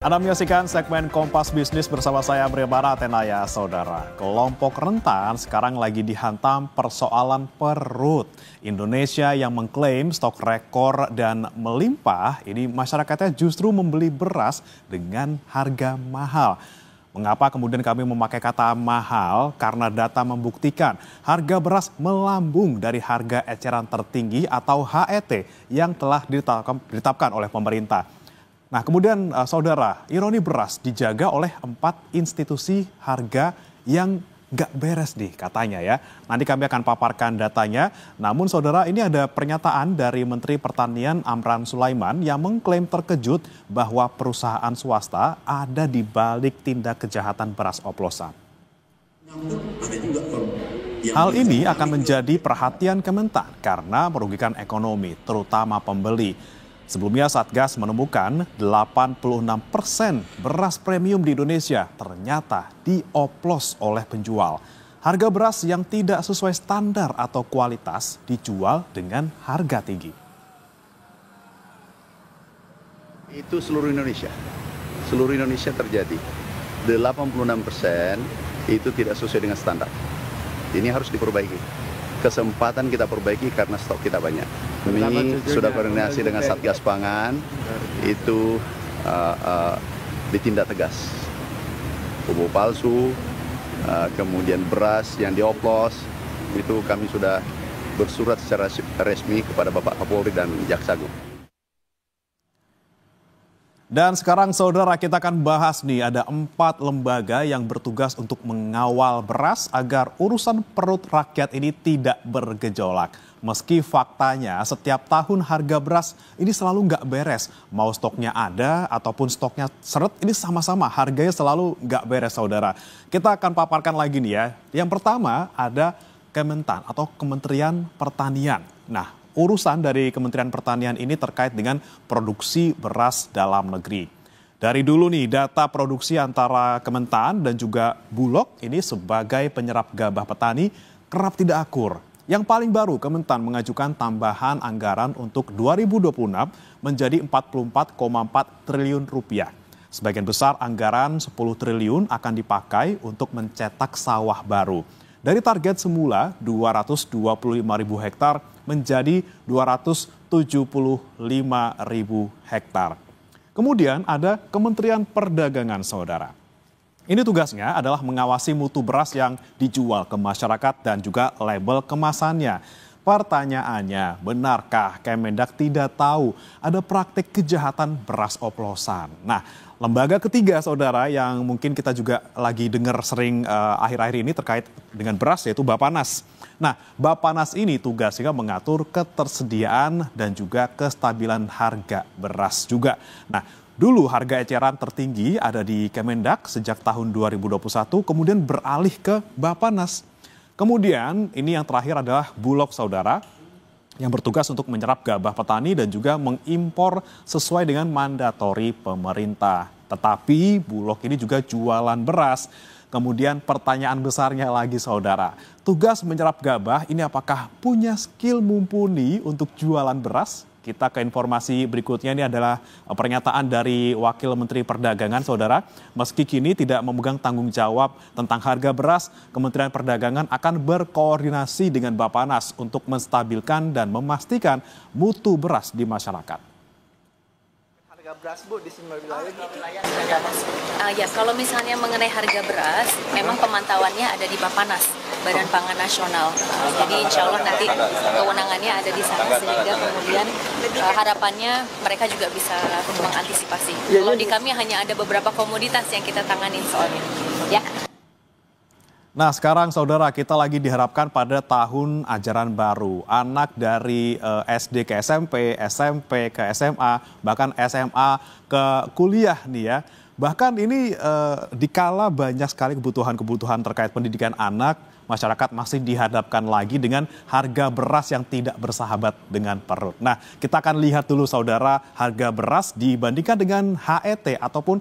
Anda menyaksikan segmen Kompas Bisnis bersama saya Brebara Tenaya, saudara. Kelompok rentan sekarang lagi dihantam persoalan perut. Indonesia yang mengklaim stok rekor dan melimpah, ini masyarakatnya justru membeli beras dengan harga mahal. Mengapa kemudian kami memakai kata mahal? Karena data membuktikan harga beras melambung dari harga eceran tertinggi atau HET yang telah ditetapkan oleh pemerintah. Nah kemudian saudara, ironi beras dijaga oleh 4 institusi harga yang gak beres nih katanya ya. Nanti kami akan paparkan datanya. Namun saudara, ini ada pernyataan dari Menteri Pertanian Amran Sulaiman yang mengklaim terkejut bahwa perusahaan swasta ada di balik tindak kejahatan beras oplosan. Hal ini akan menjadi perhatian Kementan karena merugikan ekonomi, terutama pembeli. Sebelumnya Satgas menemukan 86% beras premium di Indonesia ternyata dioplos oleh penjual. Harga beras yang tidak sesuai standar atau kualitas dijual dengan harga tinggi. Itu seluruh Indonesia. Seluruh Indonesia terjadi. 86% itu tidak sesuai dengan standar. Ini harus diperbaiki. Kesempatan kita perbaiki karena stok kita banyak. Kami sudah koordinasi dengan Satgas Pangan, itu ditindak tegas. Pupuk palsu, kemudian beras yang dioplos, itu kami sudah bersurat secara resmi kepada Bapak Kapolri dan Jaksa Agung. Dan sekarang saudara, kita akan bahas nih, ada 4 lembaga yang bertugas untuk mengawal beras agar urusan perut rakyat ini tidak bergejolak. Meski faktanya setiap tahun harga beras ini selalu nggak beres. Mau stoknya ada ataupun stoknya seret, ini sama-sama harganya selalu nggak beres saudara. Kita akan paparkan lagi nih ya. Yang pertama ada Kementan atau Kementerian Pertanian. Nah, urusan dari Kementerian Pertanian ini terkait dengan produksi beras dalam negeri. Dari dulu nih data produksi antara Kementan dan juga Bulog ini sebagai penyerap gabah petani kerap tidak akur. Yang paling baru Kementan mengajukan tambahan anggaran untuk 2026 menjadi 44,4 triliun rupiah. Sebagian besar anggaran 10 triliun akan dipakai untuk mencetak sawah baru. Dari target semula 225.000 hektar menjadi 275.000 hektar. Kemudian ada Kementerian Perdagangan saudara. Ini tugasnya adalah mengawasi mutu beras yang dijual ke masyarakat dan juga label kemasannya. Pertanyaannya, benarkah Kemendak tidak tahu ada praktik kejahatan beras oplosan? Nah, lembaga ketiga saudara yang mungkin kita juga lagi dengar sering akhir-akhir ini terkait dengan beras yaitu Bapanas. Nah, Bapanas ini tugasnya mengatur ketersediaan dan juga kestabilan harga beras juga. Nah, dulu harga eceran tertinggi ada di Kemendak sejak tahun 2021 kemudian beralih ke Bapanas. Kemudian ini yang terakhir adalah Bulog saudara yang bertugas untuk menyerap gabah petani dan juga mengimpor sesuai dengan mandatori pemerintah. Tetapi Bulog ini juga jualan beras. Kemudian pertanyaan besarnya lagi saudara, tugas menyerap gabah ini apakah punya skill mumpuni untuk jualan beras? Kita ke informasi berikutnya, ini adalah pernyataan dari Wakil Menteri Perdagangan saudara. Meski kini tidak memegang tanggung jawab tentang harga beras, Kementerian Perdagangan akan berkoordinasi dengan Bapanas untuk menstabilkan dan memastikan mutu beras di masyarakat. Harga beras Bu di semua wilayah Ya, kalau misalnya mengenai harga beras, memang pemantauannya ada di Bapanas, Badan Pangan Nasional. Jadi insya Allah nanti kewenangannya ada di sana sehingga kemudian harapannya mereka juga bisa mengantisipasi. Kalau di kami hanya ada beberapa komoditas yang kita tanganin soalnya. Ya. Nah sekarang saudara, kita lagi diharapkan pada tahun ajaran baru. Anak dari SD ke SMP, SMP ke SMA, bahkan SMA ke kuliah nih ya. Bahkan ini dikala banyak sekali kebutuhan-kebutuhan terkait pendidikan anak, masyarakat masih dihadapkan lagi dengan harga beras yang tidak bersahabat dengan perut. Nah, kita akan lihat dulu saudara harga beras dibandingkan dengan HET ataupun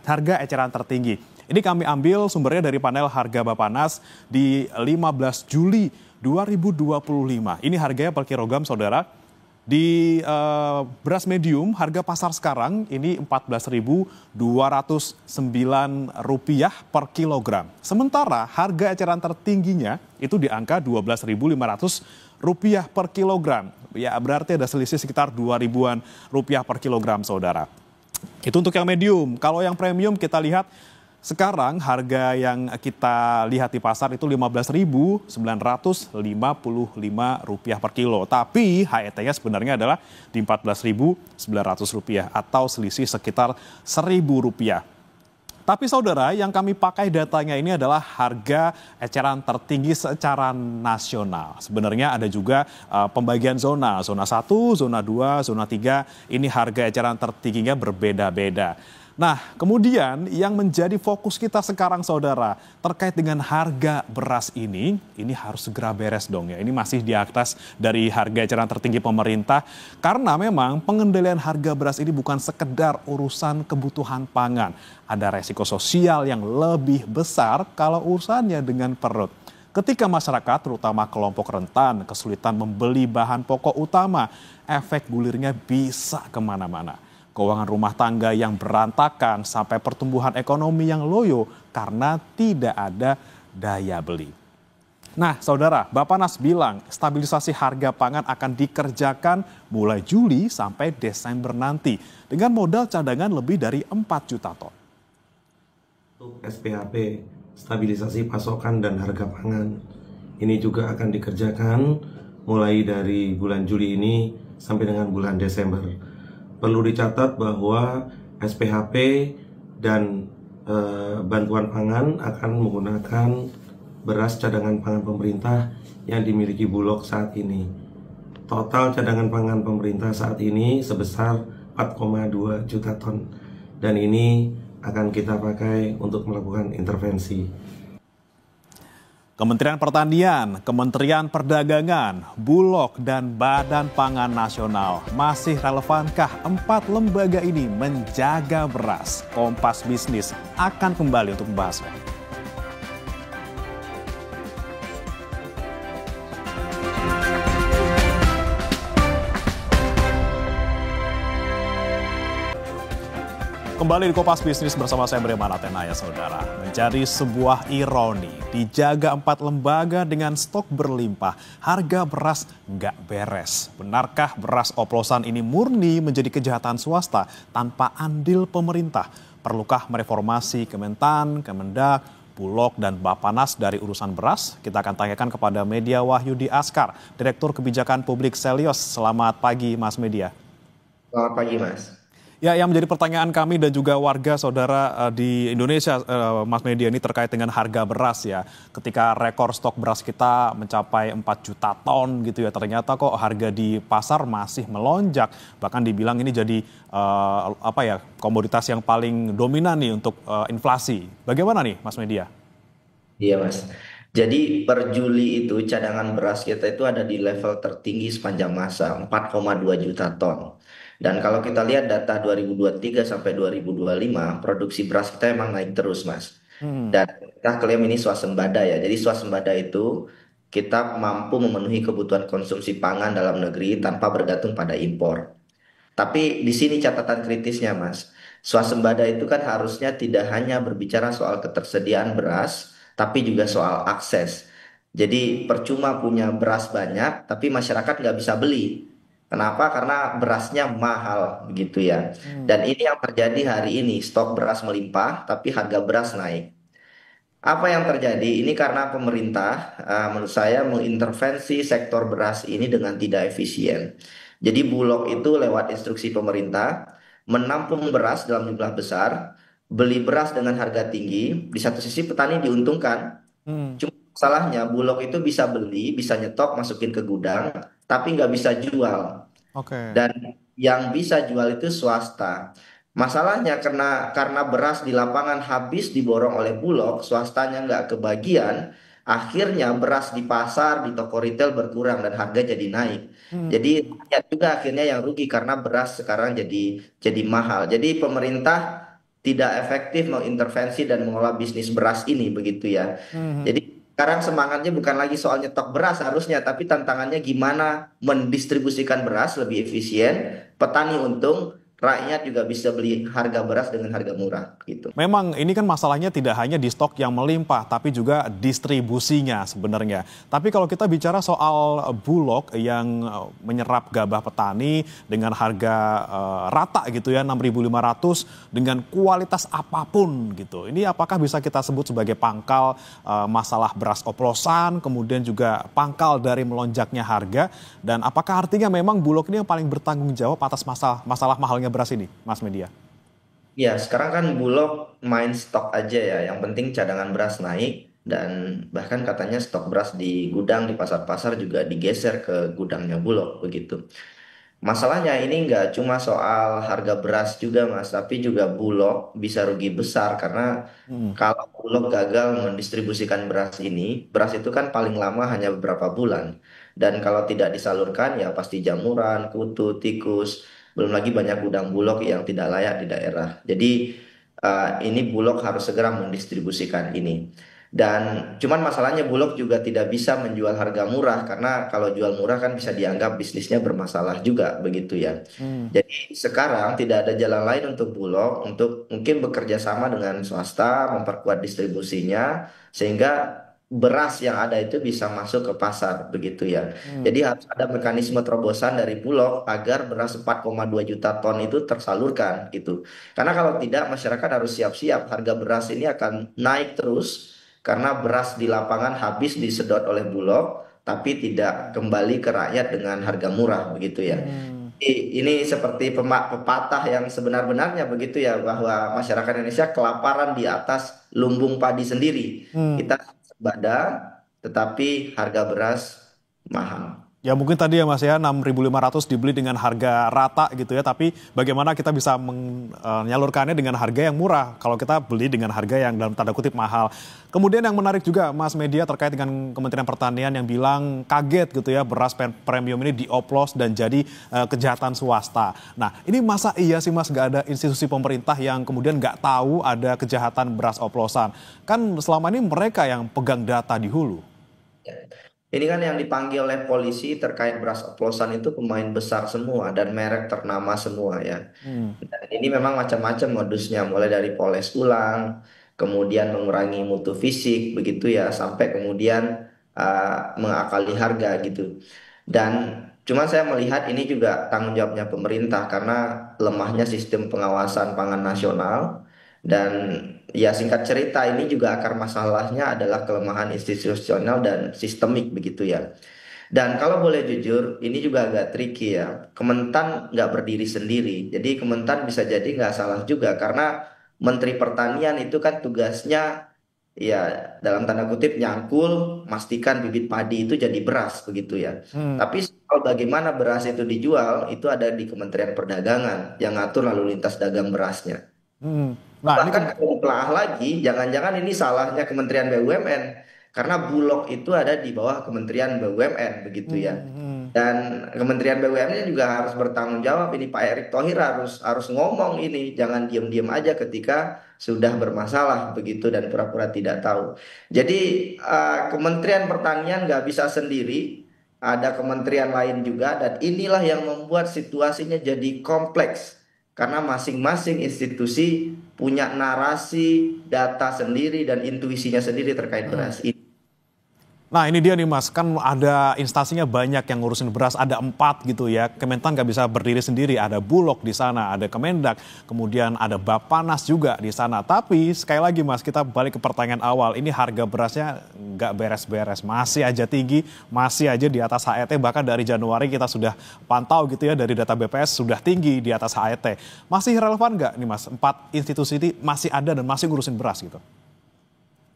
harga eceran tertinggi. Ini kami ambil sumbernya dari panel harga Bapanas di 15 Juli 2025. Ini harganya per kilogram saudara Di beras medium, harga pasar sekarang ini Rp14.209 per kilogram. Sementara harga eceran tertingginya itu di angka Rp12.500 per kilogram. Ya berarti ada selisih sekitar Rp2.000 per kilogram, saudara. Itu untuk yang medium. Kalau yang premium kita lihat sekarang harga yang kita lihat di pasar itu Rp15.955 per kilo. Tapi HET-nya sebenarnya adalah di Rp14.900 atau selisih sekitar Rp1.000. Tapi saudara, yang kami pakai datanya ini adalah harga eceran tertinggi secara nasional. Sebenarnya ada juga pembagian zona 1, zona 2, zona 3. Ini harga eceran tertingginya berbeda-beda. Nah, kemudian yang menjadi fokus kita sekarang, saudara, terkait dengan harga beras ini harus segera beres dong ya. Ini masih di atas dari harga eceran tertinggi pemerintah, karena memang pengendalian harga beras ini bukan sekedar urusan kebutuhan pangan. Ada resiko sosial yang lebih besar kalau urusannya dengan perut. Ketika masyarakat, terutama kelompok rentan, kesulitan membeli bahan pokok utama, efek gulirnya bisa kemana-mana. Keuangan rumah tangga yang berantakan sampai pertumbuhan ekonomi yang loyo karena tidak ada daya beli. Nah, saudara, Bappenas bilang stabilisasi harga pangan akan dikerjakan mulai Juli sampai Desember nanti dengan modal cadangan lebih dari 4 juta ton. Untuk SPHP, stabilisasi pasokan dan harga pangan, ini juga akan dikerjakan mulai dari bulan Juli ini sampai dengan bulan Desember. Perlu dicatat bahwa SPHP dan bantuan pangan akan menggunakan beras cadangan pangan pemerintah yang dimiliki Bulog saat ini. Total cadangan pangan pemerintah saat ini sebesar 4,2 juta ton. Dan ini akan kita pakai untuk melakukan intervensi. Kementerian Pertanian, Kementerian Perdagangan, Bulog, dan Badan Pangan Nasional. Masih relevankah 4 lembaga ini menjaga beras? Kompas Bisnis akan kembali untuk membahasnya. Kembali di Kompas Bisnis bersama saya Breman Atenaya, saudara. Menjadi sebuah ironi, dijaga 4 lembaga dengan stok berlimpah, harga beras nggak beres. Benarkah beras oplosan ini murni menjadi kejahatan swasta tanpa andil pemerintah? Perlukah mereformasi Kementan, Kemendak, Bulog, dan Bappenas dari urusan beras? Kita akan tanyakan kepada Media Wahyudi Askar, Direktur Kebijakan Publik Selyos. Selamat pagi, Mas Media. Selamat pagi, Mas. Ya, yang menjadi pertanyaan kami dan juga warga saudara di Indonesia, Mas Media, ini terkait dengan harga beras ya. Ketika rekor stok beras kita mencapai 4 juta ton gitu ya, ternyata kok harga di pasar masih melonjak. Bahkan dibilang ini jadi komoditas yang paling dominan nih untuk inflasi. Bagaimana nih, Mas Media? Iya, Mas. Jadi per Juli itu cadangan beras kita itu ada di level tertinggi sepanjang masa, 4,2 juta ton. Dan kalau kita lihat data 2023 sampai 2025, produksi beras kita emang naik terus, Mas. Dan kita klaim ini swasembada ya. Jadi swasembada itu kita mampu memenuhi kebutuhan konsumsi pangan dalam negeri tanpa bergantung pada impor. Tapi di sini catatan kritisnya, Mas. Swasembada itu kan harusnya tidak hanya berbicara soal ketersediaan beras, tapi juga soal akses. Jadi percuma punya beras banyak, tapi masyarakat nggak bisa beli. Kenapa? Karena berasnya mahal, begitu ya. Dan ini yang terjadi hari ini, stok beras melimpah, tapi harga beras naik. Apa yang terjadi? Ini karena pemerintah, menurut saya, mengintervensi sektor beras ini dengan tidak efisien. Jadi Bulog itu lewat instruksi pemerintah, menampung beras dalam jumlah besar, beli beras dengan harga tinggi, di satu sisi petani diuntungkan. Cuma masalahnya Bulog itu bisa beli, bisa nyetok, masukin ke gudang, tapi nggak bisa jual. Dan yang bisa jual itu swasta. Masalahnya karena beras di lapangan habis diborong oleh Bulog, swastanya nggak kebagian, akhirnya beras di pasar, di toko retail berkurang dan harga jadi naik. Jadi rakyat juga akhirnya yang rugi karena beras sekarang jadi mahal. Jadi pemerintah tidak efektif mengintervensi dan mengelola bisnis beras ini, begitu ya. Jadi sekarang semangatnya bukan lagi soal nyetok beras harusnya, tapi tantangannya gimana mendistribusikan beras lebih efisien, petani untung, rakyat juga bisa beli harga beras dengan harga murah gitu. Memang ini kan masalahnya tidak hanya di stok yang melimpah, tapi juga distribusinya sebenarnya. Tapi kalau kita bicara soal Bulog yang menyerap gabah petani dengan harga rata gitu ya, 6.500 dengan kualitas apapun gitu. Ini apakah bisa kita sebut sebagai pangkal masalah beras oplosan, kemudian juga pangkal dari melonjaknya harga, dan apakah artinya memang Bulog ini yang paling bertanggung jawab atas masalah mahalnya beras ini, Mas Media? Ya, sekarang kan Bulog main stok aja ya. Yang penting cadangan beras naik dan bahkan katanya stok beras di gudang di pasar-pasar juga digeser ke gudangnya Bulog begitu. Masalahnya ini nggak cuma soal harga beras juga Mas, tapi juga Bulog bisa rugi besar karena kalau Bulog gagal mendistribusikan beras ini, beras itu kan paling lama hanya beberapa bulan. Dan kalau tidak disalurkan ya pasti jamuran, kutu, tikus, belum lagi banyak gudang Bulog yang tidak layak di daerah. Jadi ini Bulog harus segera mendistribusikan ini. Dan cuman masalahnya Bulog juga tidak bisa menjual harga murah karena kalau jual murah kan bisa dianggap bisnisnya bermasalah juga begitu ya. Jadi sekarang tidak ada jalan lain untuk Bulog untuk mungkin bekerja sama dengan swasta memperkuat distribusinya sehingga beras yang ada itu bisa masuk ke pasar begitu ya. Jadi harus ada mekanisme terobosan dari Bulog agar beras 4,2 juta ton itu tersalurkan gitu. Karena kalau tidak masyarakat harus siap-siap harga beras ini akan naik terus karena beras di lapangan habis disedot oleh Bulog tapi tidak kembali ke rakyat dengan harga murah begitu ya. Ini seperti pepatah yang sebenar-benarnya begitu ya bahwa masyarakat Indonesia kelaparan di atas lumbung padi sendiri. Kita sebada tetapi harga beras mahal. Ya mungkin tadi ya Mas ya 6.500 dibeli dengan harga rata gitu ya, tapi bagaimana kita bisa menyalurkannya dengan harga yang murah kalau kita beli dengan harga yang dalam tanda kutip mahal. Kemudian yang menarik juga Mas Media terkait dengan Kementerian Pertanian yang bilang kaget gitu ya beras premium ini dioplos dan jadi kejahatan swasta. Nah ini masa iya sih Mas nggak ada institusi pemerintah yang kemudian nggak tahu ada kejahatan beras oplosan? Kan selama ini mereka yang pegang data di hulu. Ini kan yang dipanggil oleh polisi terkait beras oplosan itu pemain besar semua dan merek ternama semua ya. Dan ini memang macam-macam modusnya, mulai dari poles ulang, kemudian mengurangi mutu fisik begitu ya, sampai kemudian mengakali harga gitu. Dan cuma saya melihat ini juga tanggung jawabnya pemerintah karena lemahnya sistem pengawasan pangan nasional. Dan ya singkat cerita ini juga akar masalahnya adalah kelemahan institusional dan sistemik begitu ya. Dan kalau boleh jujur ini juga agak tricky ya. Kementan nggak berdiri sendiri. Jadi Kementan bisa jadi nggak salah juga karena Menteri Pertanian itu kan tugasnya ya dalam tanda kutip nyangkul, pastikan bibit padi itu jadi beras begitu ya. Tapi soal bagaimana beras itu dijual itu ada di Kementerian Perdagangan yang ngatur lalu lintas dagang berasnya. Nah ini kan Bahkan kalau telah lagi, jangan-jangan ini salahnya Kementerian BUMN karena Bulog itu ada di bawah Kementerian BUMN begitu ya. Dan Kementerian BUMN juga harus bertanggung jawab ini Pak Erick Thohir harus ngomong ini, jangan diam-diam aja ketika sudah bermasalah begitu dan pura-pura tidak tahu. Jadi Kementerian Pertanian nggak bisa sendiri, ada kementerian lain juga dan inilah yang membuat situasinya jadi kompleks. Karena masing-masing institusi punya narasi, data sendiri, dan intuisinya sendiri terkait beras ini. Nah ini dia nih Mas, kan ada instansinya banyak yang ngurusin beras, ada 4 gitu ya. Kementan nggak bisa berdiri sendiri, ada Bulog di sana, ada Kemendak, kemudian ada Bappenas juga di sana. Tapi sekali lagi Mas, kita balik ke pertanyaan awal, ini harga berasnya nggak beres-beres, masih aja tinggi, masih aja di atas HET, bahkan dari Januari kita sudah pantau gitu ya, dari data BPS sudah tinggi di atas HET. Masih relevan nggak nih Mas, 4 institusi ini masih ada dan masih ngurusin beras gitu?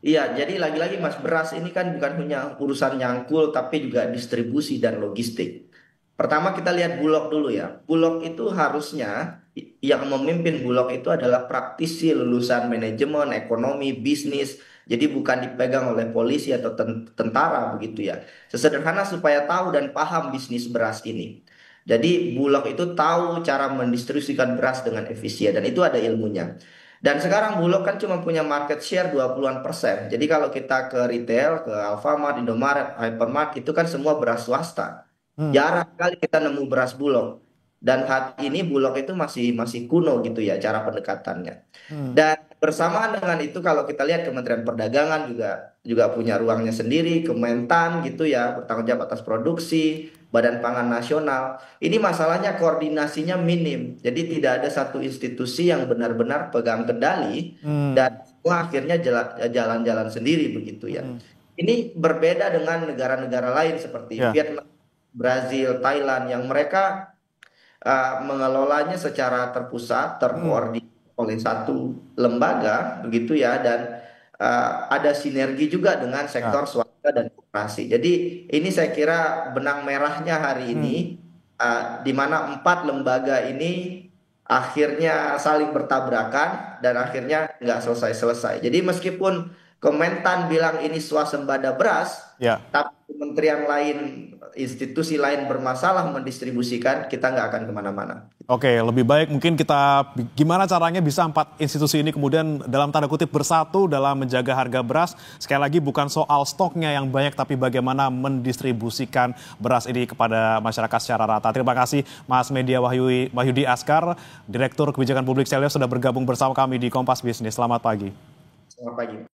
Iya, jadi lagi-lagi Mas, beras ini kan bukan hanya urusan nyangkul, tapi juga distribusi dan logistik. Pertama kita lihat Bulog dulu ya. Bulog itu harusnya yang memimpin Bulog itu adalah praktisi lulusan manajemen, ekonomi, bisnis. Jadi bukan dipegang oleh polisi atau tentara begitu ya. Sesederhana supaya tahu dan paham bisnis beras ini. Jadi Bulog itu tahu cara mendistribusikan beras dengan efisien dan itu ada ilmunya. Dan sekarang Bulog kan cuma punya market share 20-an%. Jadi kalau kita ke retail, ke Alfamart, Indomaret, Hypermart, itu kan semua beras swasta. Jarang kali kita nemu beras Bulog. Dan hari ini Bulog itu masih kuno gitu ya cara pendekatannya. Dan bersamaan dengan itu kalau kita lihat Kementerian Perdagangan juga punya ruangnya sendiri, Kementan gitu ya, bertanggung jawab atas produksi, Badan Pangan Nasional. Ini masalahnya koordinasinya minim. Jadi tidak ada satu institusi yang benar-benar pegang kendali dan semua akhirnya jalan-jalan sendiri begitu ya. Ini berbeda dengan negara-negara lain seperti Vietnam, Brazil, Thailand yang mereka mengelolanya secara terpusat, terkoordinir oleh satu lembaga begitu ya, dan ada sinergi juga dengan sektor swasta dan koperasi. Jadi ini saya kira benang merahnya hari ini, di mana 4 lembaga ini akhirnya saling bertabrakan dan akhirnya nggak selesai-selesai. Jadi meskipun Kementan bilang ini swasembada beras, tapi kementerian lain, institusi lain bermasalah mendistribusikan, kita nggak akan kemana-mana. Oke, lebih baik mungkin kita gimana caranya bisa 4 institusi ini kemudian dalam tanda kutip bersatu dalam menjaga harga beras. Sekali lagi bukan soal stoknya yang banyak, tapi bagaimana mendistribusikan beras ini kepada masyarakat secara rata. Terima kasih Mas Media Wahyudi Askar, Direktur Kebijakan Publik Selyos sudah bergabung bersama kami di Kompas Bisnis. Selamat pagi. Selamat pagi.